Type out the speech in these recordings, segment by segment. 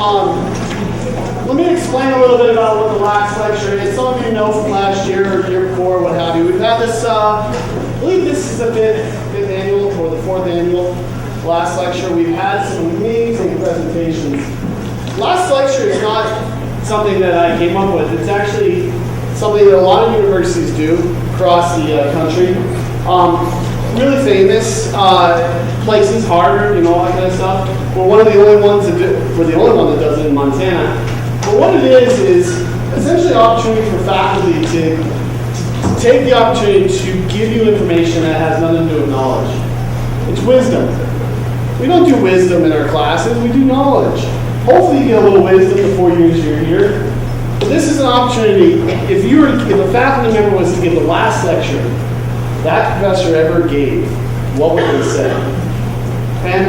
Let me explain a little bit about what the last lecture is. Some of you know from last year or the year before, what have you. We've had this, I believe this is the fifth annual or the fourth annual last lecture. We've had some amazing presentations. Last lecture is not something that I came up with. It's actually something that a lot of universities do across the country. Really famous places, Harvard, all that kind of stuff. We're one of the only ones that do, we're the only one that does it in Montana. But what it is essentially an opportunity for faculty to take the opportunity to give you information that has nothing to do with knowledge. It's wisdom. We don't do wisdom in our classes, we do knowledge. Hopefully you get a little wisdom the 4 years you're here. But this is an opportunity, if a faculty member was to give the last lecture that professor ever gave, what would they say? And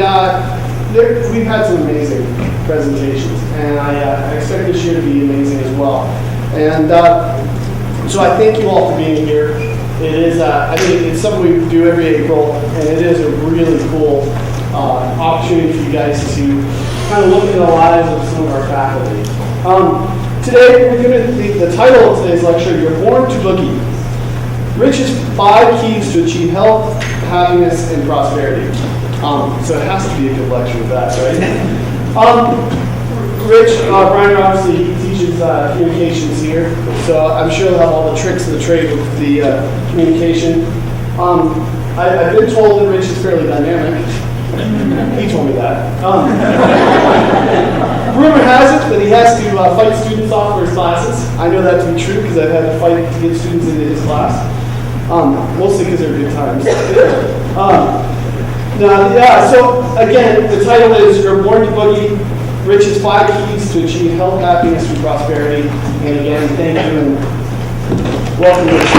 we've had some amazing presentations, and I expect this year to be amazing as well. And so I thank you all for being here. It is, I think it's something we do every April, and it is a really cool opportunity for you guys to kind of look into the lives of some of our faculty. Today, we're going to, the title of today's lecture, You're Born to Boogie. Rich's 5 keys to achieve health, happiness, and prosperity. So it has to be a good lecture with that, right? Rich, Brian, obviously, he teaches communications here, so I'm sure he'll have all the tricks of the trade with the communication. I've been told that Rich is fairly dynamic. He told me that. Rumor has it that he has to fight students off for his classes. I know that to be true because I've had to fight to get students into his class. Mostly because they're good times. So again, the title is You're Born to Boogie, Rich's 5 keys to achieve health, happiness, and prosperity. And again, thank you and welcome, Rich.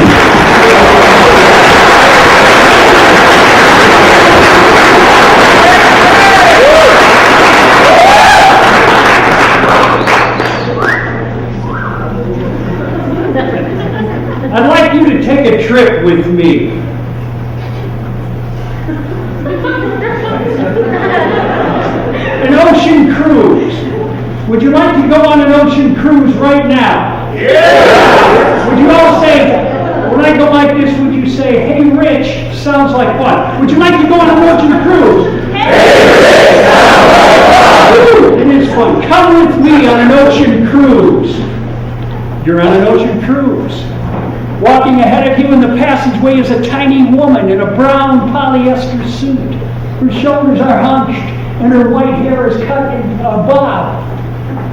I'd like you to take a trip with me. An ocean cruise. Would you like to go on an ocean cruise right now? Yeah! Would you all say, when I go like this, would you say, hey Rich, sounds like fun. Would you like to go on an ocean cruise? Hey Rich! It is fun. Come with me on an ocean cruise. You're on an ocean cruise. Walking ahead of you in the passageway is a tiny woman in a brown polyester suit. Her shoulders are hunched and her white hair is cut in a bob.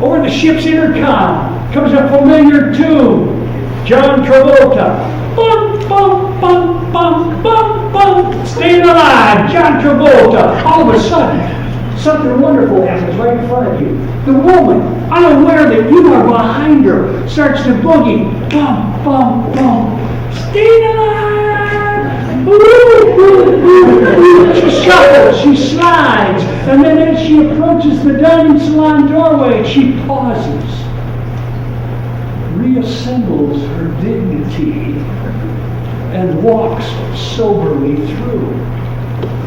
Over the ship's intercom comes a familiar tune. John Travolta. Bum, bum, bum, bum, bum, bum. Staying alive, John Travolta. All of a sudden, something wonderful happens right in front of you. The woman, unaware that you are behind her, starts to boogie. Bum, bum, bum. Staying alive. She shuffles, she slides, and then as she approaches the dining salon doorway, she pauses, reassembles her dignity, and walks soberly through.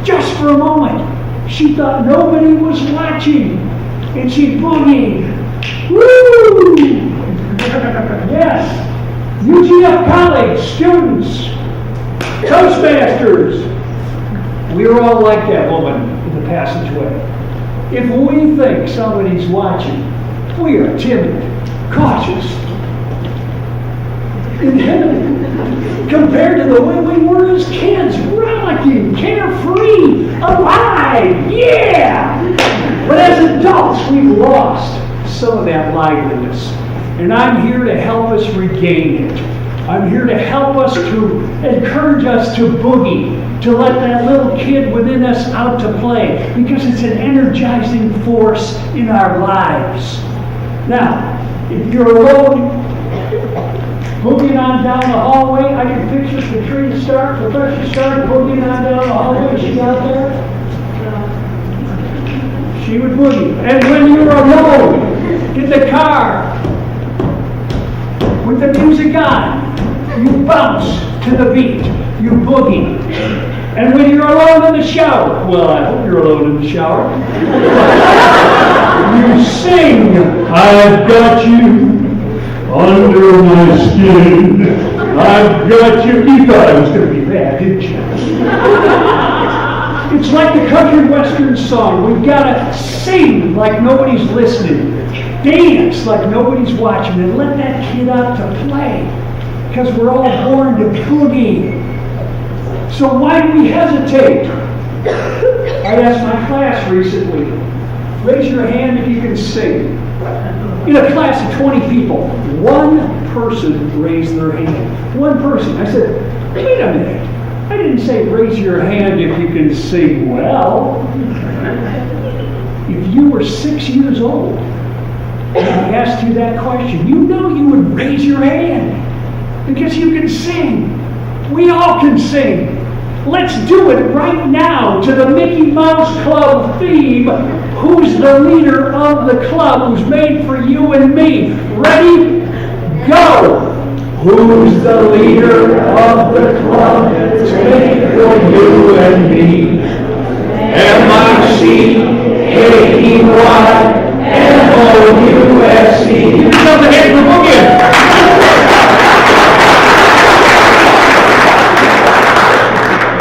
Just for a moment, she thought nobody was watching, and she boogied. Woo! Yes, UGF College students, Toastmasters. We are all like that woman in the passageway. If we think somebody's watching, we are timid, cautious, and compared to the way we were as kids, frolicking, carefree, alive, yeah! But as adults, we've lost some of that liveliness. And I'm here to help us regain it. I'm here to help us, to encourage us to boogie, to let that little kid within us out to play, because it's an energizing force in our lives. Now, if you're alone, boogieing on down the hallway, I can picture Katrina Stark, Professor Stark, boogieing on down the hallway. Is she out there? She would boogie. And when you're alone, in the car, with the music on, you bounce to the beat, you boogie. And when you're alone in the shower, well, I hope you're alone in the shower, you sing, I've got you under my skin. I've got you. You thought I was going to be bad, didn't you? It's like the country western song. We've got to sing like nobody's listening, dance like nobody's watching, and let that kid out to play. Because we're all born to boogie. So why do we hesitate? I asked my class recently, raise your hand if you can sing. In a class of 20 people, one person raised their hand. One person. I said, wait a minute. I didn't say raise your hand if you can sing well. If you were 6 years old and I asked you that question, you know you would raise your hand because you can sing. We all can sing. Let's do it right now to the Mickey Mouse Club theme. Who's the leader of the club who's made for you and me? Ready? Go! Who's the leader of the club that's made for you and me? M-I-C-K-E-Y M-O-U-S-E. Give yourself a hand for Boogie.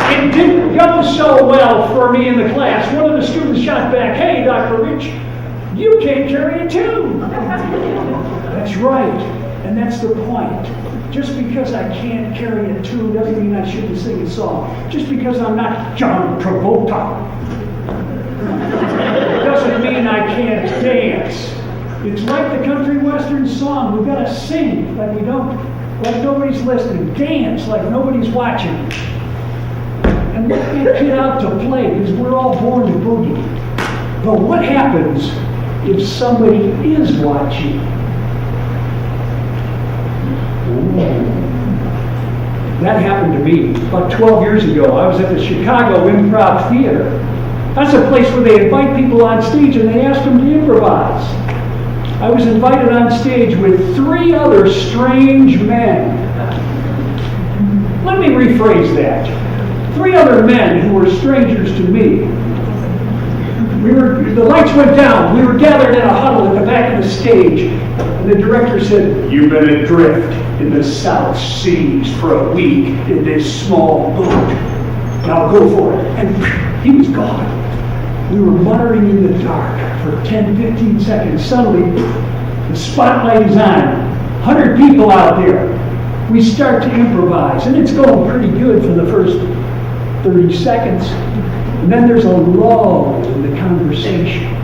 It didn't go so well for me in the class. One of the students shot back, hey, Dr. Rich, you can't carry a tune. That's right, and that's the point. Just because I can't carry a tune doesn't mean I shouldn't sing a song. Just because I'm not John Travolta doesn't mean I can't dance. It's like the country western song. We've got to sing like nobody's listening. Dance like nobody's watching. And let that kid out to play because we're all born to boogie. But what happens if somebody is watching? That happened to me about 12 years ago. I was at the Chicago Improv Theater. That's a place where they invite people on stage and they ask them to improvise. I was invited on stage with 3 other strange men. Let me rephrase that. 3 other men who were strangers to me. The lights went down. We were gathered in a huddle at the back of the stage. And the director said, you've been adrift in the South Seas for a week in this small boat. Now go for it. And he was gone. We were muttering in the dark for 10, 15 seconds. Suddenly, the spotlight is on. 100 people out there. We start to improvise. And it's going pretty good for the first 30 seconds. And then there's a lull in the conversation.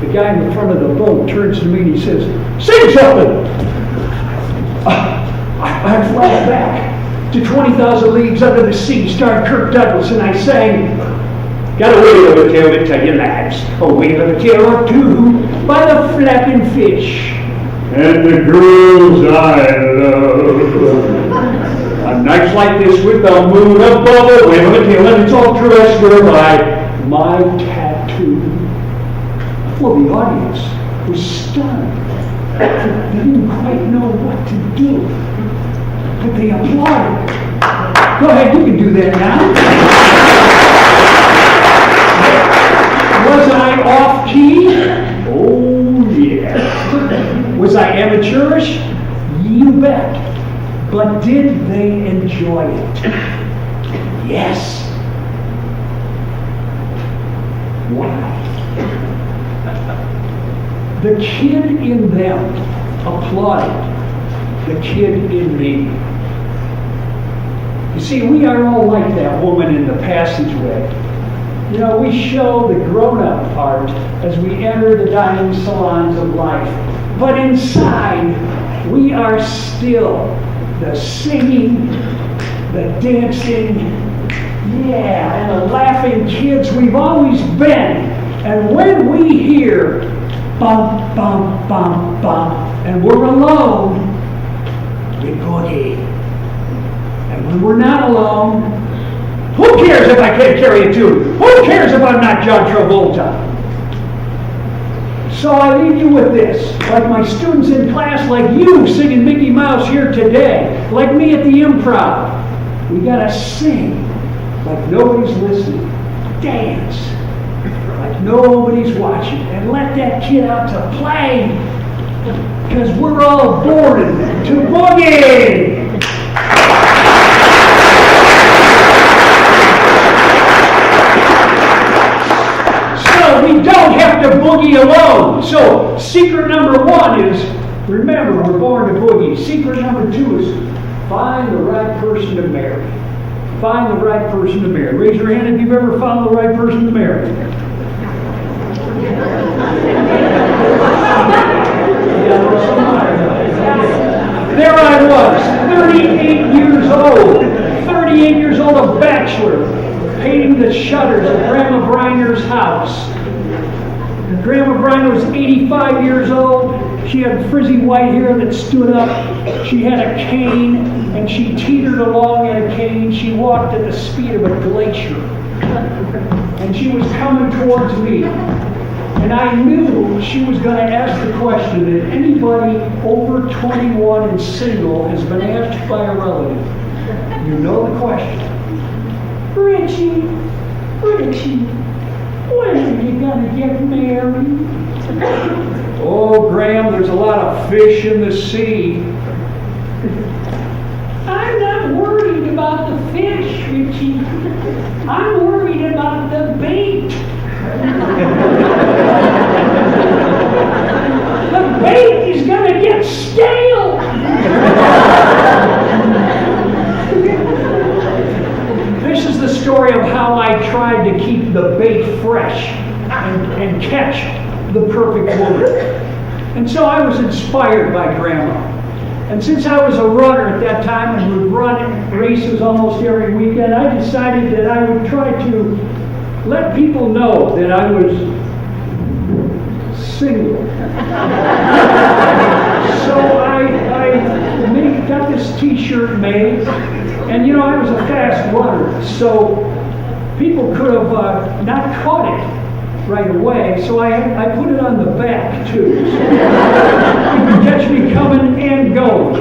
The guy in the front of the boat turns to me and he says, sing something! I flashed back to 20,000 Leagues Under the Sea, starring Kirk Douglas, and I sang, got a whale of a tail to tell you lads, a whale of a tail or two by the flapping fish. And the girls I love. On nights like this with the moon above a whale of a tail, and it's all dressed by my tattoo. Well, the audience was stunned. They didn't quite know what to do. But they applauded. Go ahead, you can do that now. Was I off key? Oh, yeah. Was I amateurish? You bet. But did they enjoy it? Yes. Why? The kid in them applauded the kid in me. You see, we are all like that woman in the passageway. You know, we show the grown-up part as we enter the dining salons of life. But inside, we are still the singing, the dancing, and the laughing kids we've always been. And when we hear bum, bum, bum, bum, and we're alone, we boogie. And when we're not alone, who cares if I can't carry a tune? Who cares if I'm not John Travolta? So I leave you with this, like my students in class, like you singing Mickey Mouse here today, like me at the improv. We gotta sing like nobody's listening. Dance like nobody's watching. And let that kid out to play. Because we're all born to boogie. We don't have to boogie alone. So secret number 1 is, remember, we're born to boogie. Secret number 2 is find the right person to marry. Find the right person to marry. Raise your hand if you've ever found the right person to marry. There I was, 38 years old. 38 years old, a bachelor, painting the shutters of Grandma Briner's house. Grandma Briner was 85 years old. She had frizzy white hair that stood up. She had a cane, and she teetered along in a cane. She walked at the speed of a glacier. And she was coming towards me. And I knew she was going to ask the question that anybody over 21 and single has been asked by a relative. You know the question. Richie, when are you going to get married? Oh, Graham, there's a lot of fish in the sea. I'm not worried about the fish, Richie. I'm worried about the bait. The bait is going to get stale. This is the story of how I tried to keep the bait fresh and catch the perfect woman. And so I was inspired by Grandma. And since I was a runner at that time and would run races almost every weekend, I decided that I would try to let people know that I was single. So I got this t-shirt made, and you know, I was a fast runner, so people could have not caught it right away, so I put it on the back too, so you could catch me coming and going.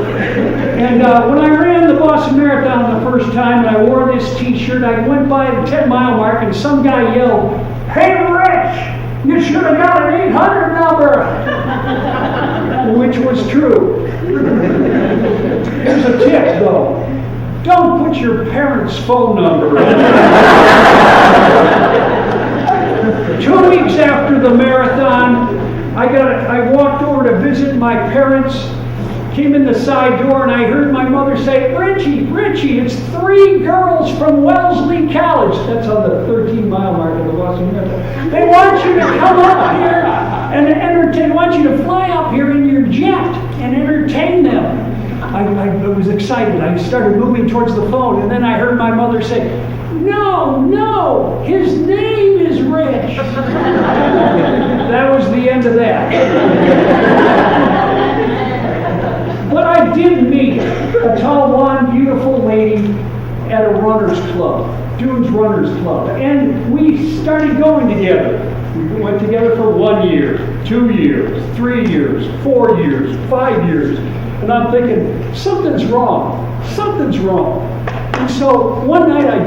And when I ran the Boston Marathon the first time and I wore this t-shirt, I went by the 10-mile mark and some guy yelled, "Hey Rich, you should have got an 800 number," which was true. Here's a tip though. Don't put your parents' phone number in. 2 weeks after the marathon, I walked over to visit my parents, came in the side door, and I heard my mother say, Richie, it's 3 girls from Wellesley College." That's on the 13-mile mark of the Boston Marathon. "They want you to come up here and entertain, want you to fly up here in your jet and entertain them." I was excited. I started moving towards the phone, and then I heard my mother say, No, his name is Rich." That was the end of that. But I did meet a tall, blonde, beautiful lady at a runner's club, Dunes Runners Club, and we started going together. We went together for 1 year, 2 years, 3 years, 4 years, 5 years. And I'm thinking, something's wrong. And so one night I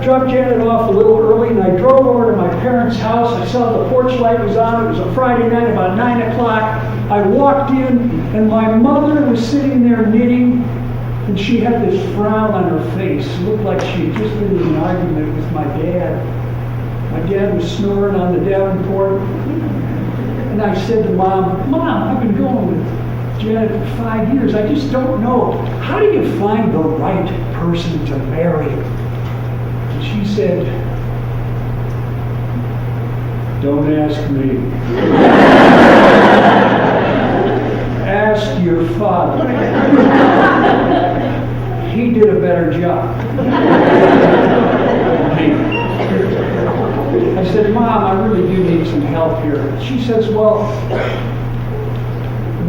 dropped Janet off a little early and I drove over to my parents' house. I saw the porch light was on. It was a Friday night about 9 o'clock. I walked in and my mother was sitting there knitting, and she had this frown on her face. It looked like she had just been in an argument with my dad. My dad was snoring on the Davenport. And I said to Mom, I've been going with Janet for 5 years. I just don't know. How do you find the right person to marry? And she said, "Don't ask me. Ask your father. He did a better job." I said, "Mom, I really do need some help here." She says, "Well,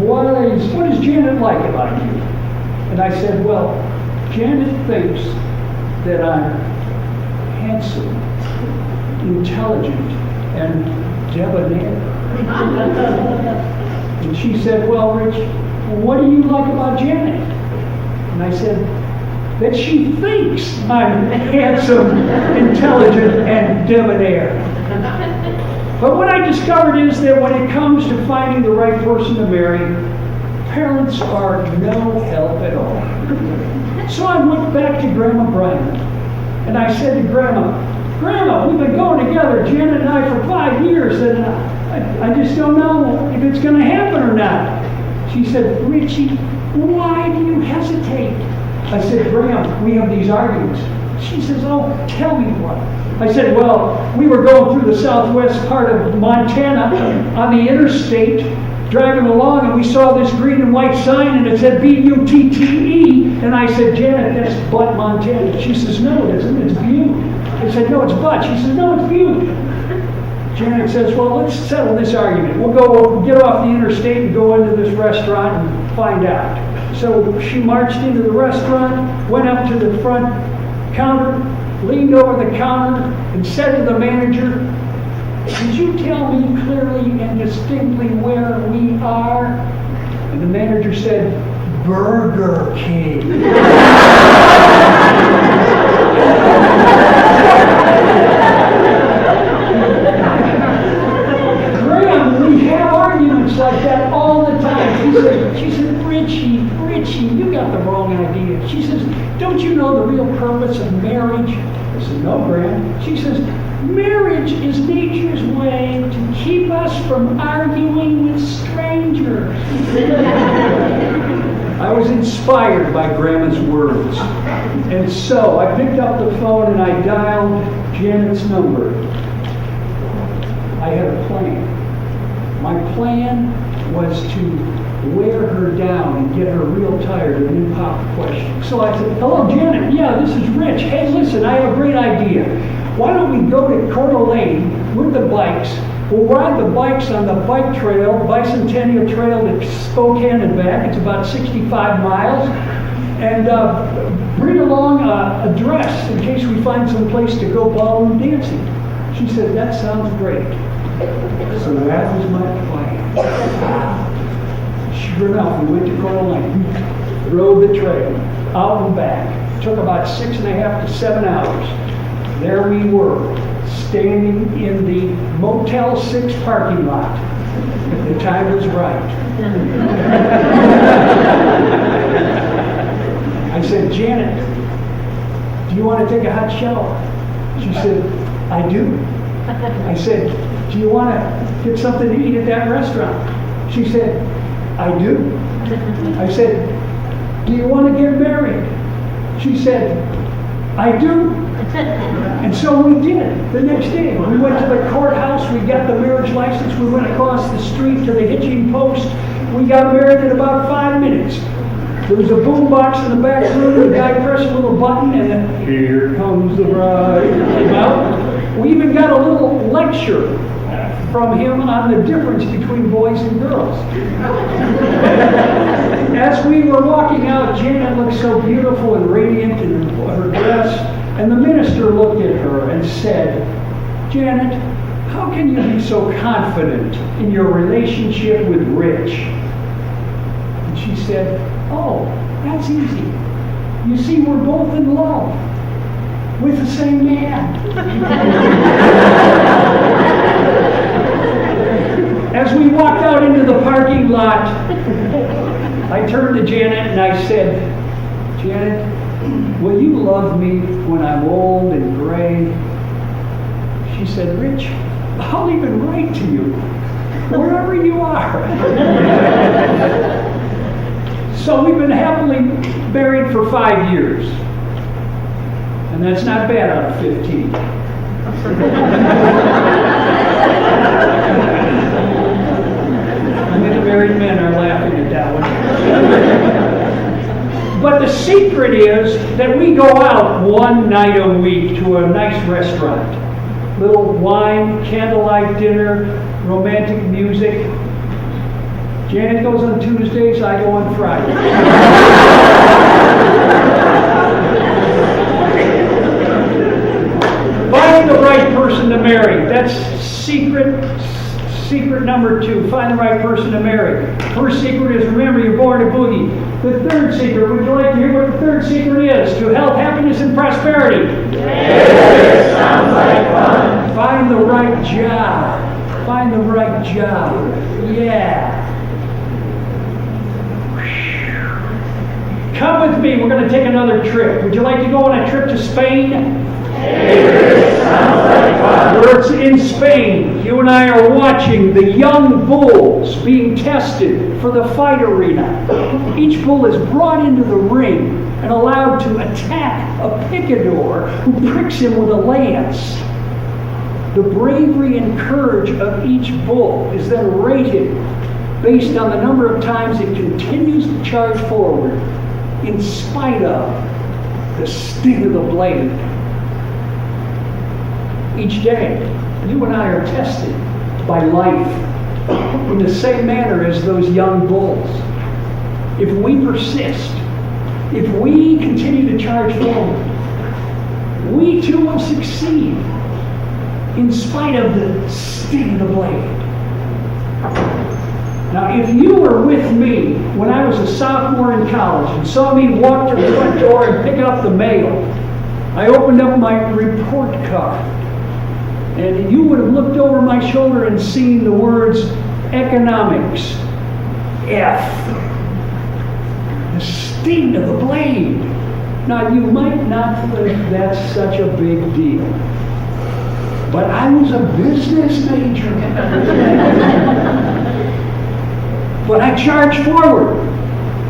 what is Janet like about you?" And I said, "Well, Janet thinks that I'm handsome, intelligent, and debonair." And she said, "Well, Rich, what do you like about Janet?" And I said, that she thinks I'm handsome, intelligent, and debonair. But what I discovered is that when it comes to finding the right person to marry, parents are no help at all. So I went back to Grandma Bryant, and I said to Grandma, we've been going together, Janet and I, for 5 years, and I just don't know if it's going to happen or not. She said, Richie, why do you hesitate? I said, Graham, we have these arguments. She says, oh, tell me what. I said, well, we were going through the southwest part of Montana on the interstate, driving along, and we saw this green and white sign, and it said B-U-T-T-E, and I said, Janet, that's Butte, Montana. She says, no, it isn't, it's Butte. I said, no, it's Butte. She says, no, it's Butte. Janet says, well, let's settle this argument. We'll get off the interstate and go into this restaurant and find out. So she marched into the restaurant, went up to the front counter, leaned over the counter, and said to the manager, could you tell me clearly and distinctly where we are? And the manager said, Burger King. Like that all the time. She said, Richie, you got the wrong idea. She says, don't you know the real purpose of marriage? I said, no, Graham. She says, marriage is nature's way to keep us from arguing with strangers. I was inspired by Grandma's words. And so I picked up the phone and I dialed Janet's number. I had a plan. My plan was to wear her down and get her real tired and then pop the question. So I said, hello, Janet. Yeah, this is Rich. Hey, listen, I have a great idea. Why don't we go to Coeur d'Alene with the bikes? We'll ride the bikes on the bike trail, Bicentennial Trail to Spokane and back. It's about 65 miles. And bring along a dress in case we find some place to go ballroom dancing. She said, that sounds great. So that was my plan. Sure enough, we went to Coeur d'Alene, rode the trail, out and back. Took about 6.5 to 7 hours. There we were, standing in the Motel 6 parking lot. The time was right. I said, Janet, do you want to take a hot shower? She said, I do. I said, do you want to get something to eat at that restaurant? She said, I do. I said, do you want to get married? She said, I do. And so we did the next day. We went to the courthouse, we got the marriage license, we went across the street to the hitching post. We got married in about 5 minutes. There was a boombox in the back room, the guy pressed a little button, and then, here comes the bride. Well, we even got a little lecture from him on the difference between boys and girls. As we were walking out, Janet looked so beautiful and radiant in her dress, and the minister looked at her and said, Janet, how can you be so confident in your relationship with Rich? And she said, oh, that's easy. You see, we're both in love with the same man. As we walked out into the parking lot, I turned to Janet and I said, Janet, will you love me when I'm old and gray? She said, Rich, I'll even write to you, wherever you are. So we've been happily married for 5 years. And that's not bad out of 15. Many married men are laughing at that one. But the secret is that we go out one night a week to a nice restaurant. Little wine, candlelight dinner, romantic music. Janet goes on Tuesdays, I go on Fridays. Find the right person to marry. That's secret Secret number 2, find the right person to marry. First secret is remember you're born to Boogie. The third secret, would you like to hear what the third secret is? To health, happiness, and prosperity. Yes, sounds like fun. Find the right job. Find the right job. Yeah. Come with me, we're going to take another trip. Would you like to go on a trip to Spain? Yes, sounds like fun. Where it's in Spain, you and I are watching the young bulls being tested for the fight arena. Each bull is brought into the ring and allowed to attack a picador who pricks him with a lance. The bravery and courage of each bull is then rated based on the number of times it continues to charge forward in spite of the sting of the blade. Each day, you and I are tested by life in the same manner as those young bulls. If we persist, if we continue to charge forward, we too will succeed in spite of the sting of the blade. Now, if you were with me when I was a sophomore in college and saw me walk to the front door and pick up the mail, I opened up my report card, and you would have looked over my shoulder and seen the words economics, F, the sting of the blade. Now, you might not think that's such a big deal, but I was a business major. But I charged forward.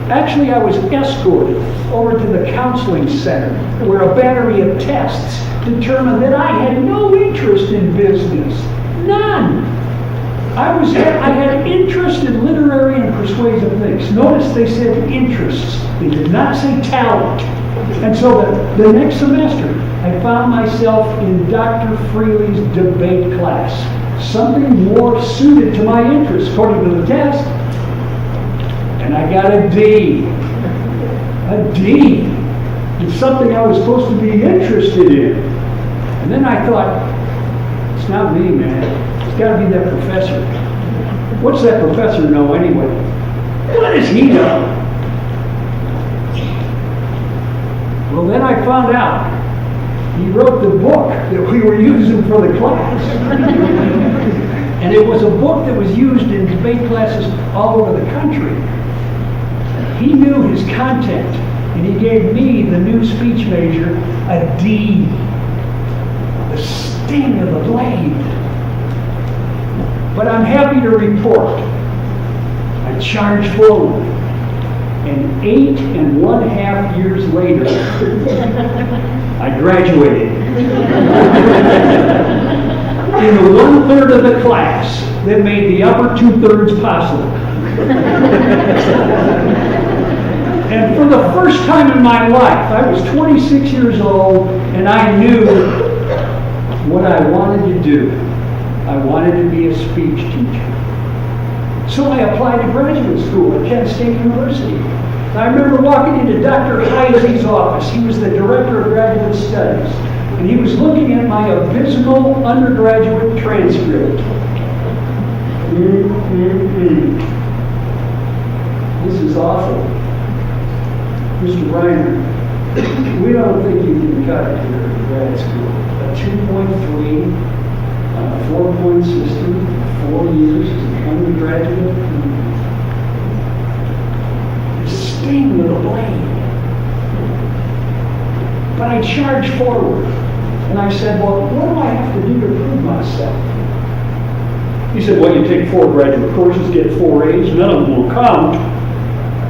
Actually, I was escorted over to the counseling center where a battery of tests determined that I had no interest in business. None. I had interest in literary and persuasive things. Notice they said interests. They did not say talent. And so the next semester, I found myself in Dr. Freely's debate class. Something more suited to my interests, according to the test. And I got a D. A D. It's something I was supposed to be interested in. And then I thought, it's not me, man. It's got to be that professor. What's that professor know anyway? What does he know? Well, then I found out he wrote the book that we were using for the class. And it was a book that was used in debate classes all over the country. He knew his content, and he gave me, the new speech major, a D. The sting of the blade. But I'm happy to report I charged forward, and 8.5 years later, I graduated. In the 1/3 of the class that made the upper 2/3 possible. And for the first time in my life, I was 26 years old, and I knew what I wanted to do. I wanted to be a speech teacher. So I applied to graduate school at Kent State University. I remember walking into Dr. Heisey's office. He was the director of graduate studies. And he was looking at my abysmal undergraduate transcript. This is awful. Mr. Reiner, we don't think you can cut it here at grad school. A 2.3, 4-point system, 4 years as an undergraduate. The sting of the blade. But I charged forward. And I said, well, what do I have to do to prove myself? He said, well, you take 4 graduate courses, get 4 A's, none of them will count.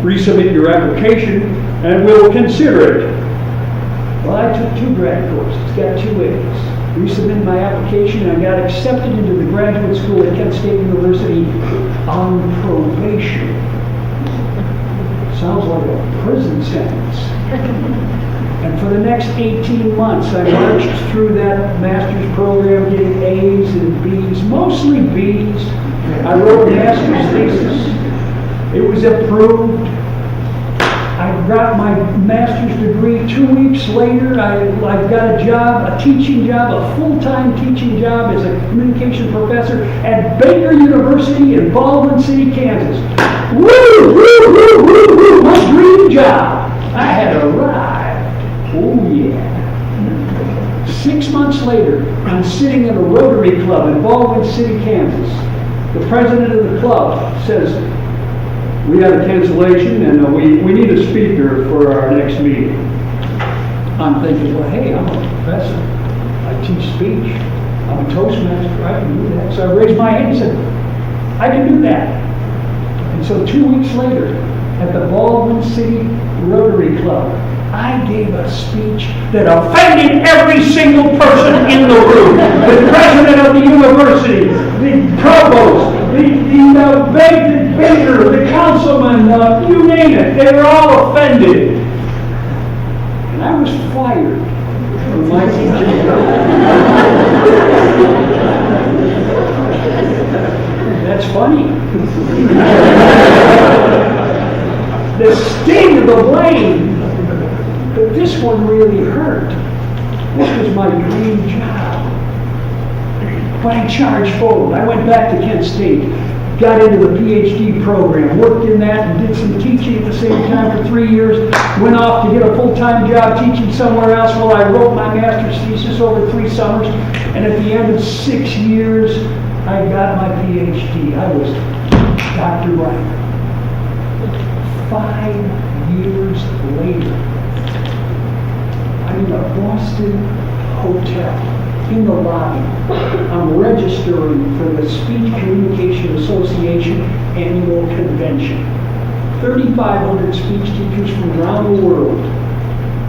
Resubmit your application, and we'll consider it. Well, I took 2 grad courses, got 2 A's. Resubmitted my application, and I got accepted into the graduate school at Kent State University on probation. Sounds like a prison sentence. And for the next 18 months, I marched through that master's program getting A's and B's, mostly B's. I wrote a master's thesis. It was approved. I got my master's degree. 2 weeks later, I've got a job, a teaching job, a full-time teaching job as a communication professor at Baker University in Baldwin City, Kansas. Woo, woo, woo, woo, woo, my dream job. I had arrived. Oh yeah. 6 months later, I'm sitting at a Rotary Club in Baldwin City, Kansas. The president of the club says, we had a cancellation and we need a speaker for our next meeting. I'm thinking, well, hey, I'm a professor. I teach speech. I'm a Toastmaster. I can do that. So I raised my hand and said, I can do that. And so 2 weeks later, at the Baldwin City Rotary Club, I gave a speech that offended every single person in the room. The president of the university, the provost, the baker, the councilman, you name it. They were all offended. And I was fired from my teaching job. That's funny. The sting of the blame. But this one really hurt. This was my dream job. But I charged forward. I went back to Kent State, got into the PhD program, worked in that and did some teaching at the same time for 3 years, went off to get a full-time job teaching somewhere else while I wrote my master's thesis over 3 summers. And at the end of 6 years, I got my PhD. I was Dr. Reiner. 5 years later, I'm in a Boston hotel in the lobby. I'm registering for the Speech Communication Association annual convention. 3,500 speech teachers from around the world.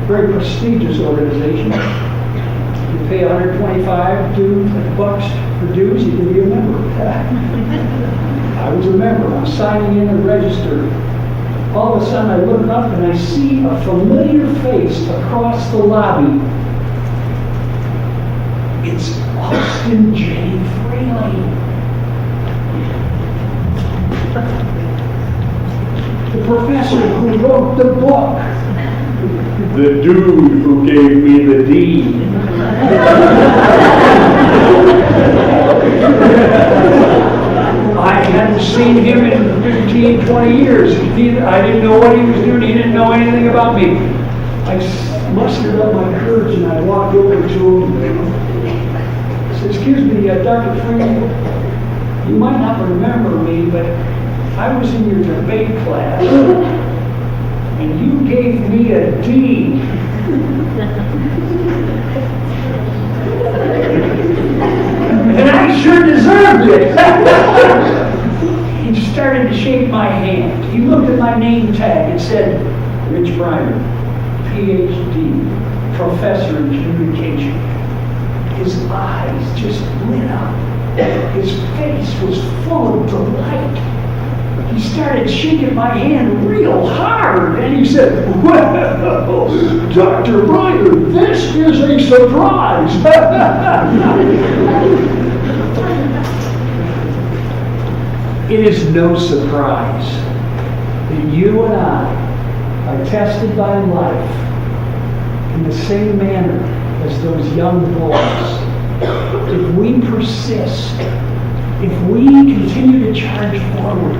Very prestigious organization. You pay $125 bucks for dues, you can be a member. I was a member. I'm signing in and registering. All of a sudden I look up and I see a familiar face across the lobby. It's Austin J. Fraley. The professor who wrote the book. The dude who gave me the D. I hadn't seen him in 15, 20 years. I didn't know what he was doing. He didn't know anything about me. I mustered up my courage and I walked over to him. I said, excuse me, Dr. Freeman, you might not remember me, but I was in your debate class and you gave me a D. And I sure deserved it. He started to shake my hand. He looked at my name tag and said, Rich Briner, PhD, professor in communication. His eyes just lit up. His face was full of delight. He started shaking my hand real hard, and he said, well, Dr. Briner, this is a surprise. It is no surprise that you and I are tested by life in the same manner as those young boys. If we persist, if we continue to charge forward,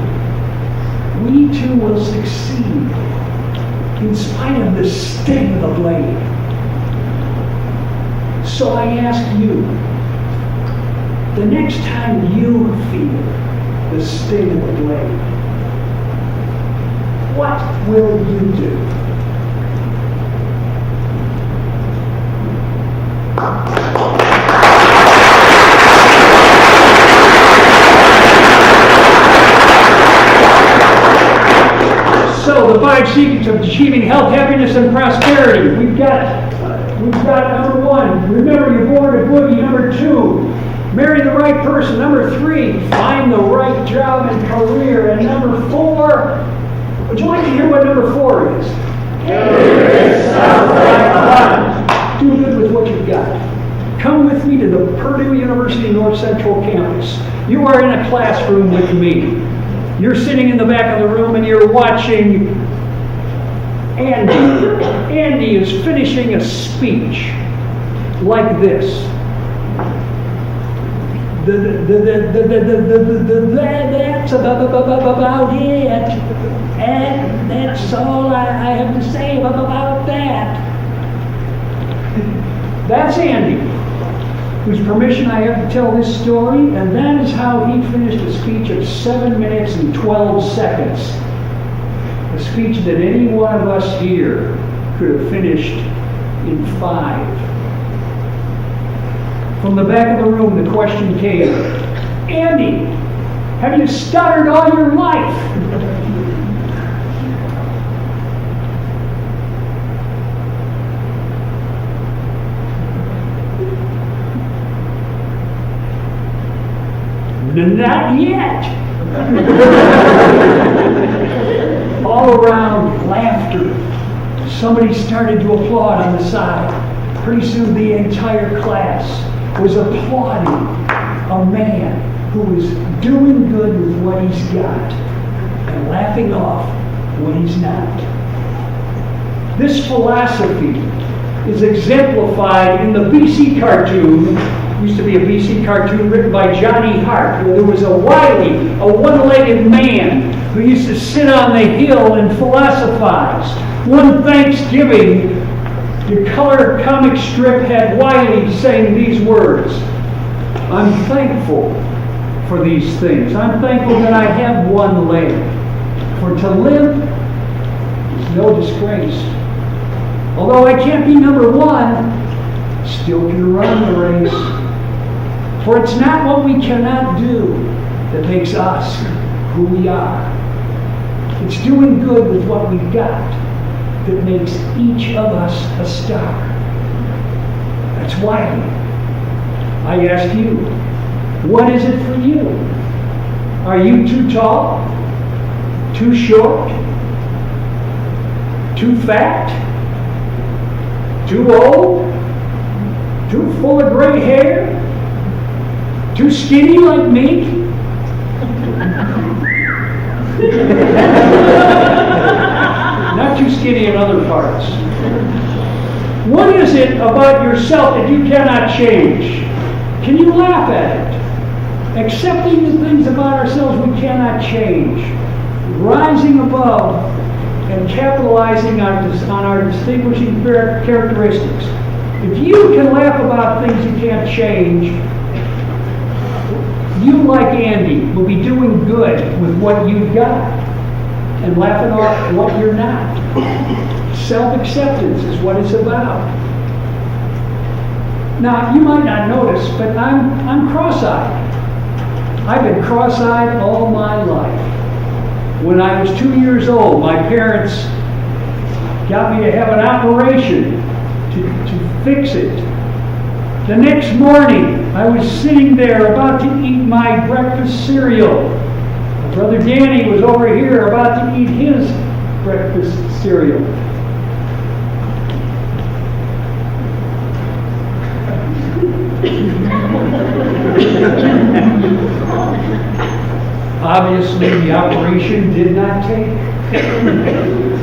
we too will succeed in spite of the sting of the blade. So I ask you, the next time you feel the sting of the blade, what will you do? So the 5 secrets of achieving health, happiness, and prosperity. We've got number 1, remember you're born a boogie. Number 2, marry the right person. Number 3, find the right job and career. And number 4, would you like to hear what number 4 is? It sounds like fun. Do good with what you've got. Come with me to the Purdue University North Central campus. You are in a classroom with me. You're sitting in the back of the room and you're watching Andy is finishing a speech like this. That's about it. And that's all I have to say about that. That's Andy, whose permission I have to tell this story, and that is how he finished a speech of 7 minutes and 12 seconds. A speech that any one of us here could have finished in 5. From the back of the room, the question came, Andy, have you stuttered all your life? Not yet. All around, laughter. Somebody started to applaud on the side. Pretty soon the entire class was applauding a man who was doing good with what he's got and laughing off what he's not. This philosophy is exemplified in the BC cartoon. Used to be a BC cartoon written by Johnny Hart, where there was a wily, a one-legged man who used to sit on the hill and philosophize. One Thanksgiving, the color comic strip had Wiley saying these words, I'm thankful for these things. I'm thankful that I have one leg. For to live is no disgrace. Although I can't be number 1, still can run the race. For it's not what we cannot do that makes us who we are. It's doing good with what we've got that makes each of us a star. That's why I ask you, what is it for you? Are you too tall? Too short? Too fat? Too old? Too full of gray hair? Too skinny like me? Not too skinny in other parts. What is it about yourself that you cannot change? Can you laugh at it? Accepting the things about ourselves we cannot change. Rising above and capitalizing on our distinguishing characteristics. If you can laugh about things you can't change, you, like Andy, will be doing good with what you've got and laughing off what you're not. Self-acceptance is what it's about. Now, you might not notice, but I'm cross-eyed. I've been cross-eyed all my life. When I was 2 years old, my parents got me to have an operation to fix it. The next morning, I was sitting there about to eat my breakfast cereal. My brother Danny was over here about to eat his breakfast cereal. Obviously, the operation did not take,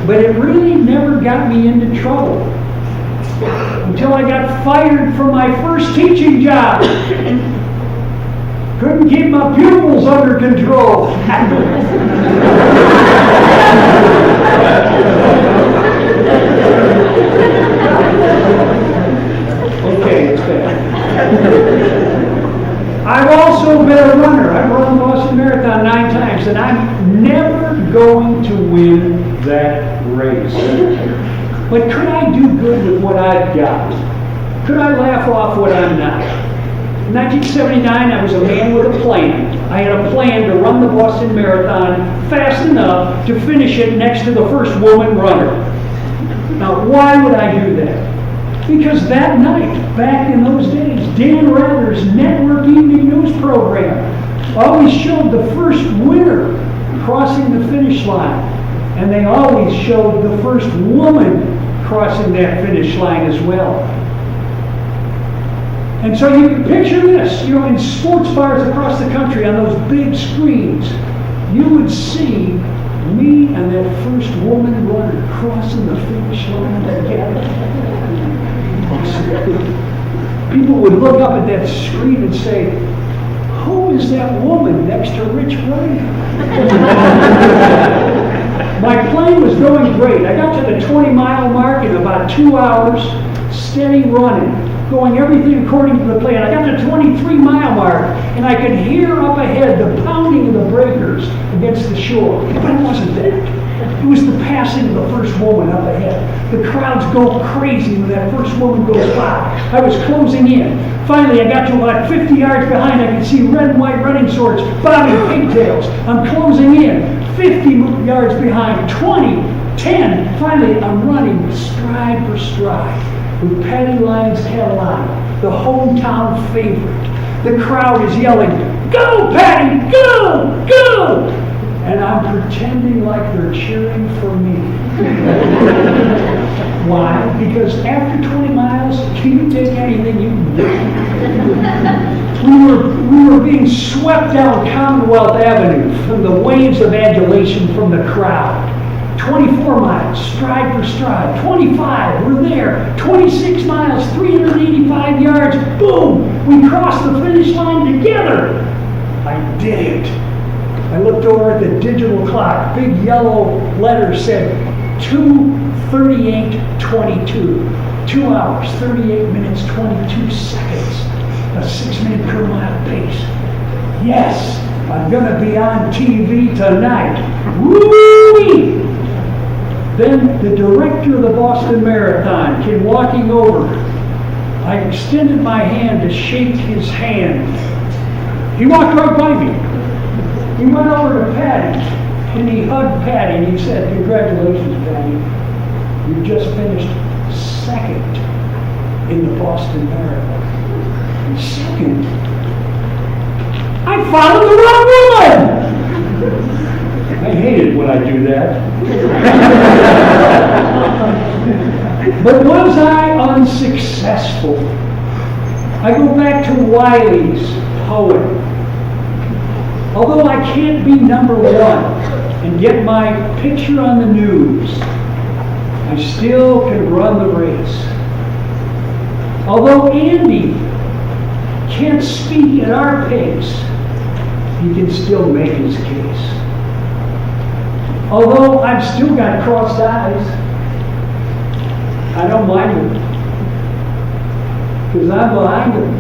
but it really never got me into trouble until I got fired from my first teaching job. Couldn't keep my pupils under control. Okay, it's bad. I've also been a runner. I've run the Boston Marathon 9 times, and I'm never going to win that race. But could I do good with what I've got? Could I laugh off what I'm not? In 1979, I was a man with a plan. I had a plan to run the Boston Marathon fast enough to finish it next to the first woman runner. Now, why would I do that? Because that night, back in those days, Dan Rather's network evening news program always showed the first winner crossing the finish line. And they always showed the first woman crossing that finish line as well. And so you can picture this, in sports bars across the country on those big screens, you would see Me and that first woman running, crossing the finish line together. People would look up at that screen and say, who is that woman next to Rich Ryan? My plane was going great. I got to the 20-mile mark in about 2 hours, steady running, going everything according to the plan. I got to the 23-mile mark, and I could hear up ahead the pounding of the breakers against the shore. But it wasn't that. It was the passing of the first woman up ahead. The crowds go crazy when that first woman goes by. I was closing in. Finally, I got to about 50 yards behind. I could see red and white running swords, bobbing pigtails. I'm closing in. 50 yards behind, 20, 10. Finally, I'm running stride for stride with Patty Lyons headline, the hometown favorite. The crowd is yelling, "Go, Patty, go, go!" And I'm pretending like they're cheering for me. Why? Because after 20 miles, you can take anything you can do. We were being swept down Commonwealth Avenue from the waves of adulation from the crowd. 24 miles, stride for stride. 25, we're there. 26 miles, 385 yards, boom! We crossed the finish line together. I did it. I looked over at the digital clock. Big yellow letters said 2:38:22. 2 hours, 38 minutes, 22 seconds. A 6-minute per mile pace. Yes, I'm gonna be on TV tonight. Woo-wee! Then the director of the Boston Marathon came walking over. I extended my hand to shake his hand. He walked right by me. He went over to Patty, and he hugged Patty, and he said, "Congratulations, Patty. You just finished second in the Boston Marathon." Second? I followed the wrong woman! I hate it when I do that. But was I unsuccessful? I go back to Wiley's poem. Although I can't be number one and get my picture on the news, I still can run the race. Although Andy can't speak at our pace, he can still make his case. Although I've still got crossed eyes, I don't mind them, because I'm behind them.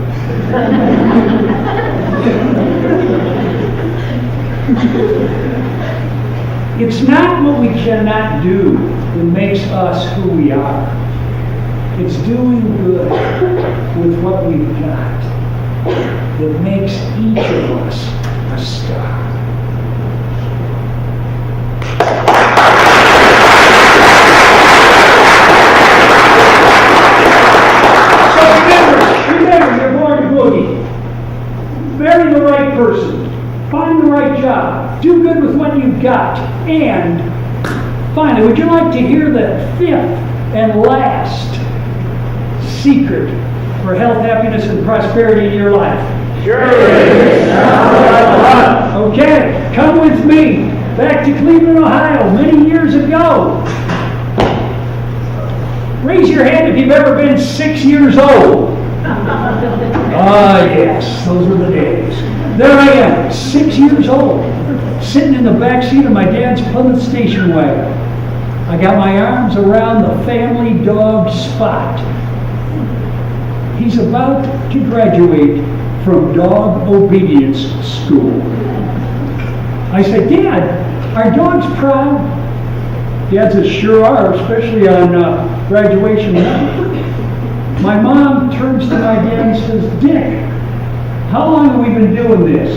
It's not what we cannot do that makes us who we are. It's doing good with what we've got that makes each of us a star. So remember, you're born Boogie. Marry the right person. Find the right job. Do good with what you've got. And finally, would you like to hear the 5th and last secret for health, happiness, and prosperity in your life? Sure. Okay, come with me back to Cleveland, Ohio, many years ago. Raise your hand if you've ever been 6 years old. Ah, yes, those were the days. There I am, 6 years old, sitting in the back seat of my dad's Plymouth station wagon. I got my arms around the family dog Spot. He's about to graduate from dog obedience school. I said, "Dad, are dogs proud?" Dad says, "Sure are, especially on graduation night." My mom turns to my dad and says, "Dick, how long have we been doing this?"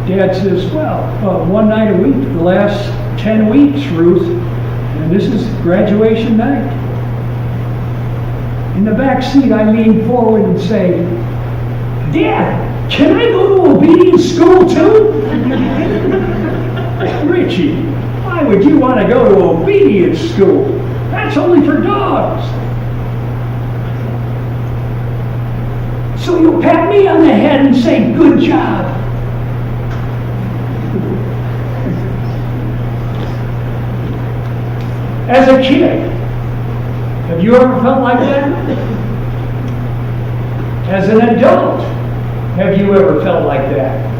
Dad says, "Well, one night a week, the last 10 weeks, Ruth, and this is graduation night." In the back seat, I lean forward and say, "Dad, can I go to obedience school too?" "Richie, why would you want to go to obedience school? That's only for dogs." "So you'll pat me on the head and say, 'Good job.'" As a kid, have you ever felt like that? As an adult, have you ever felt like that?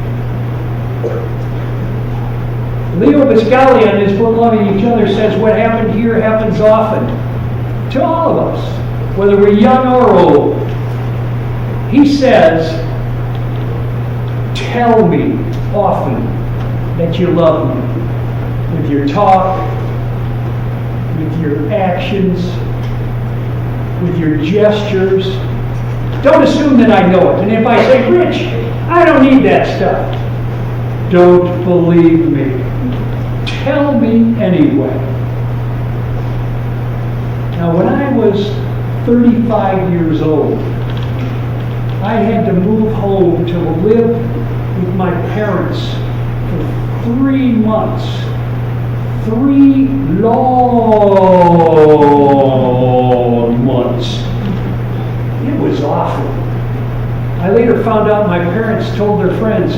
Leo Biscali, in his book Loving Each Other, says what happened here happens often to all of us, whether we're young or old. He says, tell me often that you love me with your talk, with your actions, with your gestures. Don't assume that I know it. And if I say, Rich, I don't need that stuff, don't believe me. Tell me anyway. Now, when I was 35 years old, I had to move home to live with my parents for 3 months. 3 long months. It was awful. I later found out my parents told their friends,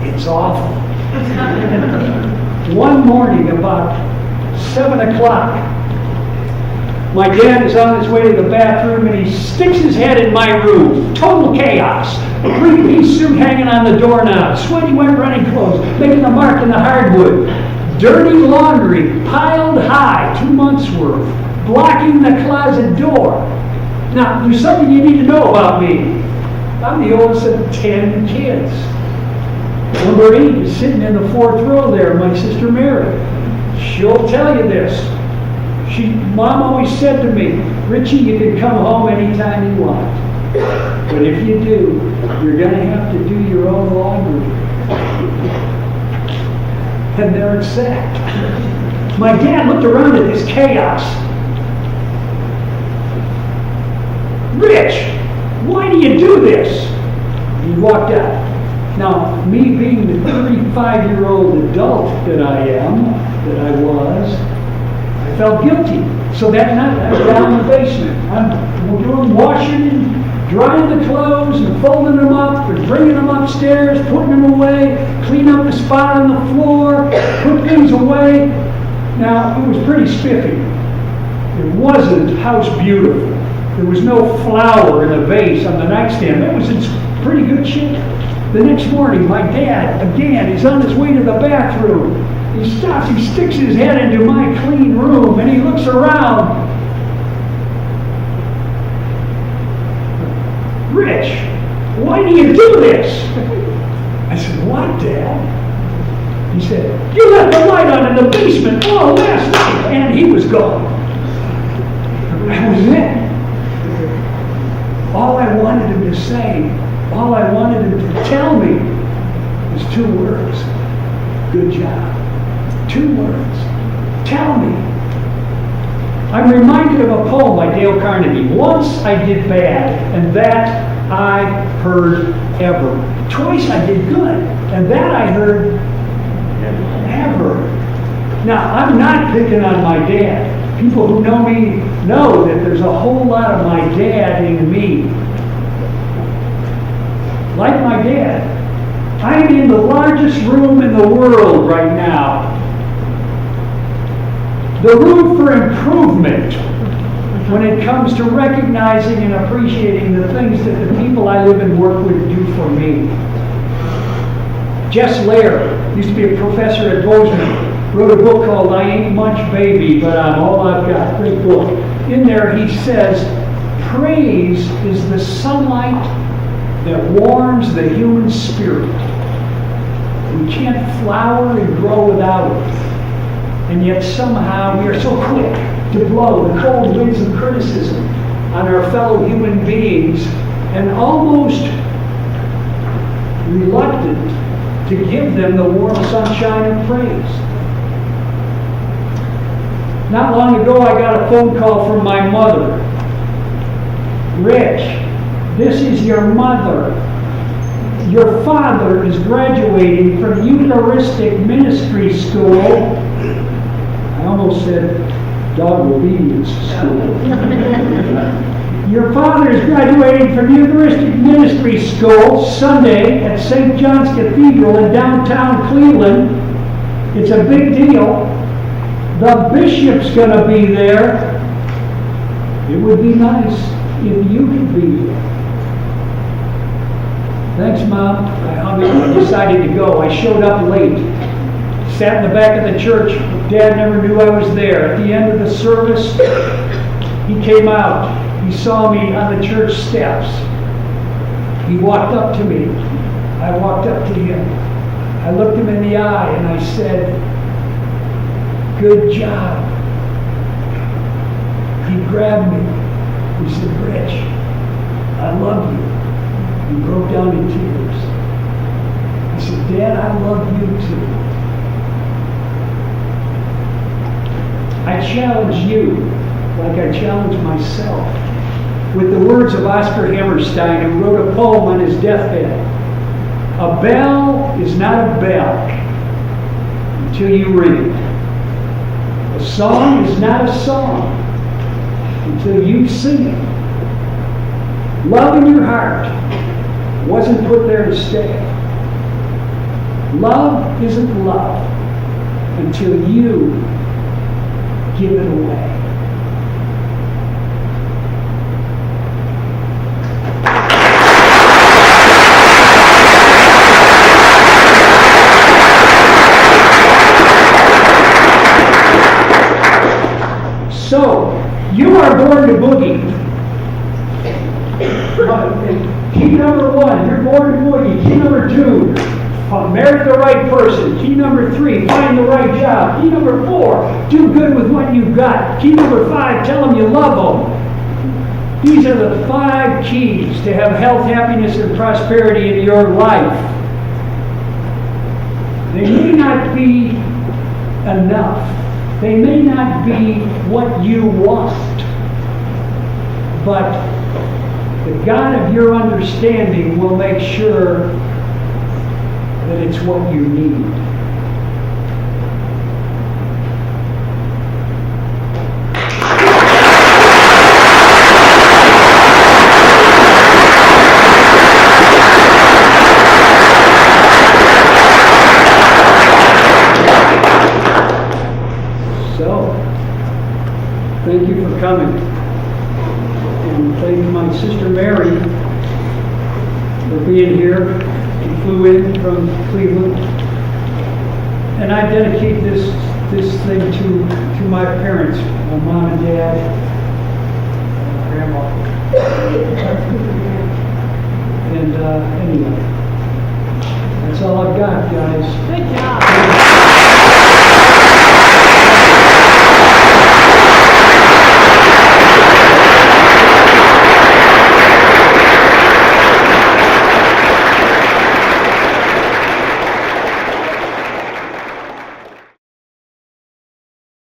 it's awful. One morning about 7 o'clock, my dad is on his way to the bathroom and he sticks his head in my room. Total chaos. A three-piece suit hanging on the doorknob. Sweaty, wet running clothes, making a mark in the hardwood. Dirty laundry piled high, 2 months worth, blocking the closet door. Now, there's something you need to know about me. I'm the oldest of 10 kids. Number 8 is sitting in the 4th row there, my sister Mary. She'll tell you this. Mom always said to me, Richie, you can come home anytime you want. But if you do, you're going to have to do your own laundry. And there it sat. My dad looked around at this chaos. Rich, why do you do this? He walked out. Now, me being the 35-year-old adult that I was, I felt guilty. So that night, I was down in the basement. I'm doing washing and drying the clothes and folding them up and bringing them upstairs, putting them away, clean up the spot on the floor, put things away. Now, it was pretty spiffy. It wasn't house beautiful. There was no flower in a vase on the nightstand. That was in pretty good shape. The next morning, my dad, again, is on his way to the bathroom. He stops, he sticks his head into my clean room, and he looks around. Rich, why do you do this? I said, what, Dad? He said, you left the light on in the basement all last night, and he was gone. That was it. All I wanted him to say, all I wanted him to tell me was 2 words. Good job. 2 words. Tell me. I'm reminded of a poem by Dale Carnegie. Once I did bad, and that I heard ever. Twice I did good, and that I heard ever. Now, I'm not picking on my dad. People who know me know that there's a whole lot of my dad in me. Like my dad, I'm in the largest room in the world right now. The room for improvement when it comes to recognizing and appreciating the things that the people I live and work with do for me. Jess Lair used to be a professor at Bozeman. Wrote a book called I Ain't Much Baby, But I'm All I've Got. Great book. In there he says, praise is the sunlight that warms the human spirit. We can't flower and grow without it. And yet somehow we are so quick to blow the cold winds of criticism on our fellow human beings and almost reluctant to give them the warm sunshine of praise. Not long ago, I got a phone call from my mother. Rich, this is your mother. Your father is graduating from Eucharistic Ministry School. I almost said dog obedience school. Your father is graduating from Eucharistic Ministry School Sunday at St. John's Cathedral in downtown Cleveland. It's a big deal. The bishop's going to be there. It would be nice if you could be there. Thanks, Mom. I decided to go. I showed up late. Sat in the back of the church. Dad never knew I was there. At the end of the service, he came out. He saw me on the church steps. He walked up to me. I walked up to him. I looked him in the eye and I said, "Good job." He grabbed me. He said, "Rich, I love you." He broke down in tears. I said, "Dad, I love you too." I challenge you, like I challenge myself, with the words of Oscar Hammerstein, who wrote a poem on his deathbed. A bell is not a bell until you ring it. A song is not a song until you sing it. Love in your heart wasn't put there to stay. Love isn't love until you give it away. So, you are born to Boogie. Key number 1, you're born to Boogie. Key number 2, marry the right person. Key number 3, find the right job. Key number 4, do good with what you've got. Key number 5, tell them you love them. These are the 5 keys to have health, happiness, and prosperity in your life. They may not be enough. They may not be what you want, but the God of your understanding will make sure that it's what you need. So, thank you for coming. And thank my sister Mary for being here. She flew in from Cleveland. And I dedicate this thing to my parents, my mom and dad, and grandma. And anyway, that's all I've got, guys. Good job.